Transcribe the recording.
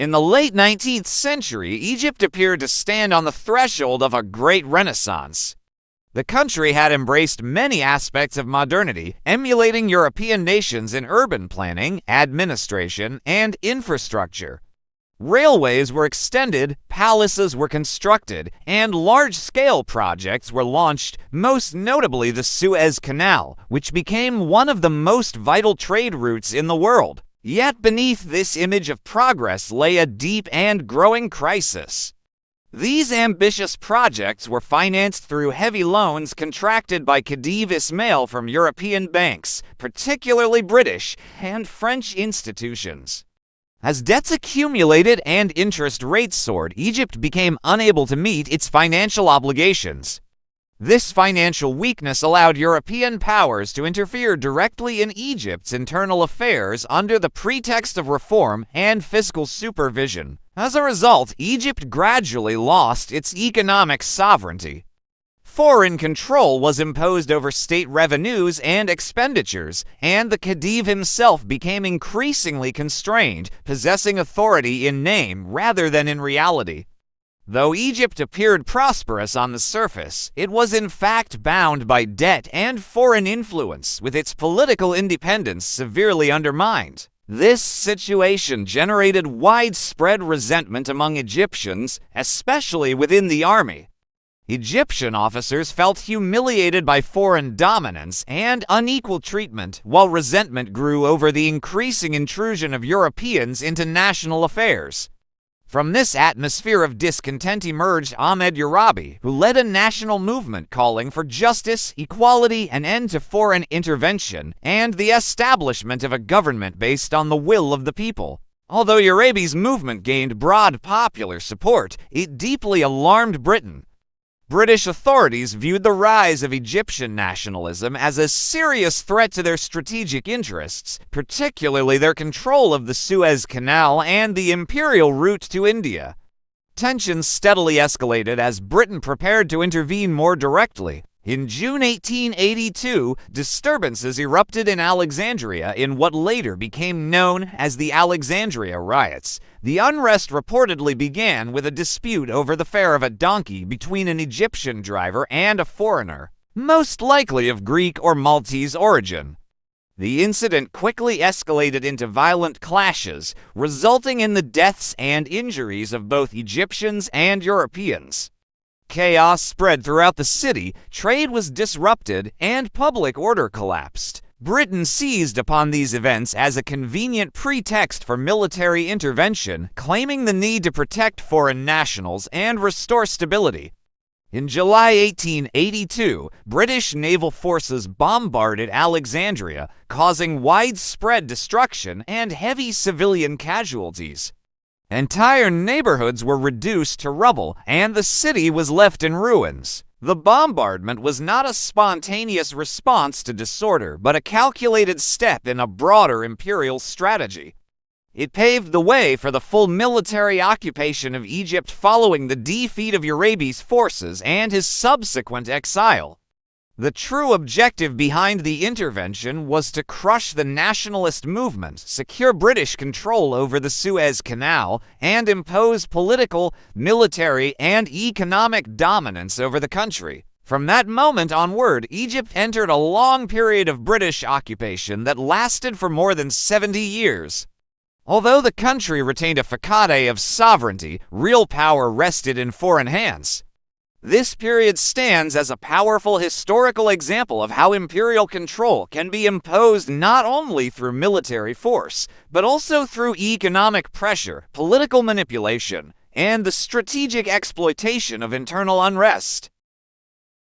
In the late 19th century, Egypt appeared to stand on the threshold of a great renaissance. The country had embraced many aspects of modernity, emulating European nations in urban planning, administration, and infrastructure. Railways were extended, palaces were constructed, and large-scale projects were launched, most notably the Suez Canal, which became one of the most vital trade routes in the world. Yet beneath this image of progress lay a deep and growing crisis. These ambitious projects were financed through heavy loans contracted by Khedive Ismail from European banks, particularly British and French institutions. As debts accumulated and interest rates soared, Egypt became unable to meet its financial obligations. This financial weakness allowed European powers to interfere directly in Egypt's internal affairs under the pretext of reform and fiscal supervision. As a result, Egypt gradually lost its economic sovereignty. Foreign control was imposed over state revenues and expenditures, and the Khedive himself became increasingly constrained, possessing authority in name rather than in reality. Though Egypt appeared prosperous on the surface, it was in fact bound by debt and foreign influence, with its political independence severely undermined. This situation generated widespread resentment among Egyptians, especially within the army. Egyptian officers felt humiliated by foreign dominance and unequal treatment, while resentment grew over the increasing intrusion of Europeans into national affairs. From this atmosphere of discontent emerged Ahmed Urabi, who led a national movement calling for justice, equality, an end to foreign intervention, and the establishment of a government based on the will of the people. Although Urabi's movement gained broad popular support, it deeply alarmed Britain. British authorities viewed the rise of Egyptian nationalism as a serious threat to their strategic interests, particularly their control of the Suez Canal and the imperial route to India. Tensions steadily escalated as Britain prepared to intervene more directly. In June 1882, disturbances erupted in Alexandria in what later became known as the Alexandria Riots. The unrest reportedly began with a dispute over the fare of a donkey between an Egyptian driver and a foreigner, most likely of Greek or Maltese origin. The incident quickly escalated into violent clashes, resulting in the deaths and injuries of both Egyptians and Europeans. Chaos spread throughout the city, trade was disrupted, and public order collapsed. Britain seized upon these events as a convenient pretext for military intervention, claiming the need to protect foreign nationals and restore stability. In July 1882, British naval forces bombarded Alexandria, causing widespread destruction and heavy civilian casualties. Entire neighborhoods were reduced to rubble, and the city was left in ruins. The bombardment was not a spontaneous response to disorder, but a calculated step in a broader imperial strategy. It paved the way for the full military occupation of Egypt following the defeat of Urabi's forces and his subsequent exile. The true objective behind the intervention was to crush the nationalist movement, secure British control over the Suez Canal, and impose political, military, and economic dominance over the country. From that moment onward, Egypt entered a long period of British occupation that lasted for more than 70 years. Although the country retained a facade of sovereignty, real power rested in foreign hands. This period stands as a powerful historical example of how imperial control can be imposed not only through military force, but also through economic pressure, political manipulation, and the strategic exploitation of internal unrest.